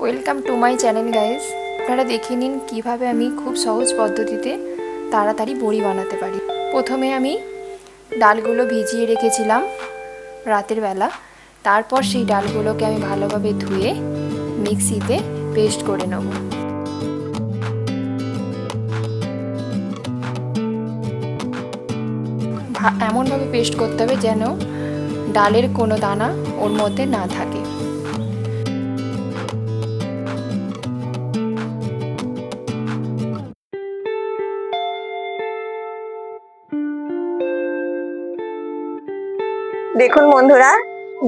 Welcome to my channel guys. আপনারা দেখে নিন কীভাবে আমি খুব সহজ পদ্ধতিতে তাড়াতাড়ি বড়ি বানাতে পারি। প্রথমে আমি ডালগুলো ভিজিয়ে রেখেছিলাম রাতের বেলা। তারপর সেই ডালগুলোকে আমি ভালোভাবে ধুয়ে মিক্সিতে পেস্ট করে নেব। এমনভাবে পেস্ট করতে হবে যেন ডালের কোনো দানা ওর মধ্যে না থাকে। দেখুন বন্ধুরা,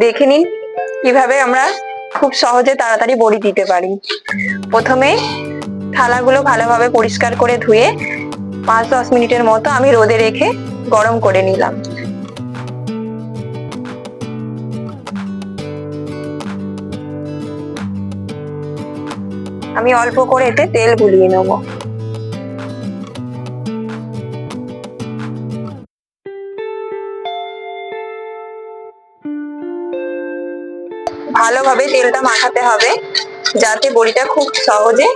দেখে নিন কিভাবে আমরা খুব সহজে তাড়াতাড়ি বড়ি দিতে পারি। প্রথমে থালাগুলো ভালোভাবে পরিষ্কার করে ধুয়ে 5-10 মিনিটের মতো আমি রোদে রেখে গরম করে নিলাম। আমি অল্প করে এতে তেল গুলিয়ে নেব। ভালোভাবে তেলটা মাখাতে হবে যাতে বড়িটা খুব সহজে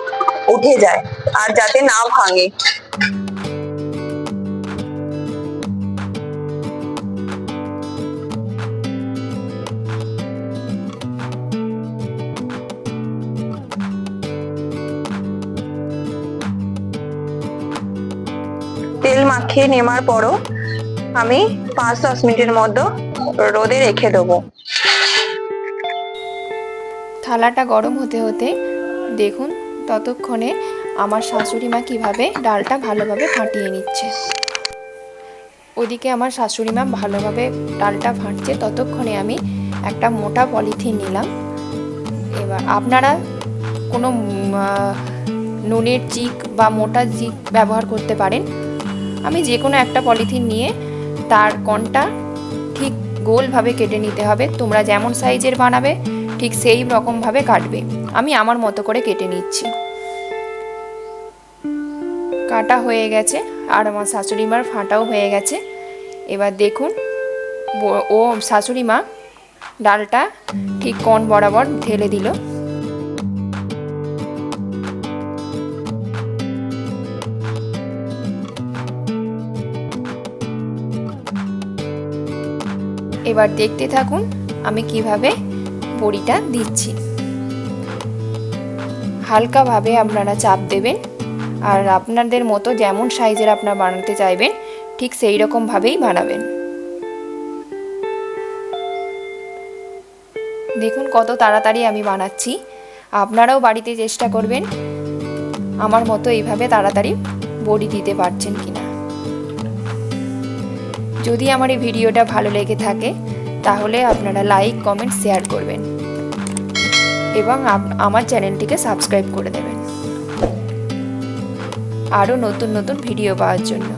উঠে যায় আর যাতে না ভাঙে। তেল মাখিয়ে নেওয়ার পরও আমি 5-10 মিনিটের মধ্যে রোদে রেখে দেবো। থালাটা গরম হতে হতে দেখুন ততক্ষণে আমার শাশুড়ি মা কীভাবে ডালটা ভালোভাবে ফাটিয়ে নিচ্ছে। ওদিকে আমার শাশুড়ি মা ভালোভাবে ডালটা ফাটছে, ততক্ষণে আমি একটা মোটা পলিথিন নিলাম। এবার আপনারা কোনো নুনের চিক বা মোটা চিক ব্যবহার করতে পারেন। আমি যে কোনো একটা পলিথিন নিয়ে তার কোণটা ঠিক গোলভাবে কেটে নিতে হবে। তোমরা যেমন সাইজের বানাবে ঠিক সেই রকমভাবে কাটবে। আমি আমার মতো করে কেটে নিচ্ছি। কাটা হয়ে গেছে আর আমার শাশুড়ি মার ফাটাও হয়ে গেছে। এবার দেখুন ও শাশুড়ি মা ডালটা ঠিক কোণ বরাবর ঢেলে দিল। এবার দেখতে থাকুন আমি কিভাবে বড়িটা দিচ্ছি। হালকাভাবে আপনারা চাপ দেবেন আর আপনাদের মতো যেমন সাইজের আপনারা বানাতে চাইবেন ঠিক সেই রকমভাবেই বানাবেন। দেখুন কত তাড়াতাড়ি আমি বানাচ্ছি। আপনারাও বাড়িতে চেষ্টা করবেন আমার মতো এইভাবে তাড়াতাড়ি বড়ি দিতে পারছেন কিনা। যদি আমার এই ভিডিওটা ভালো লেগে থাকে তাহলে আপনারা লাইক, কমেন্ট, শেয়ার করবেন এবং আমার চ্যানেলটিকে সাবস্ক্রাইব করে দেবেন আরও নতুন নতুন ভিডিও পাওয়ার জন্য।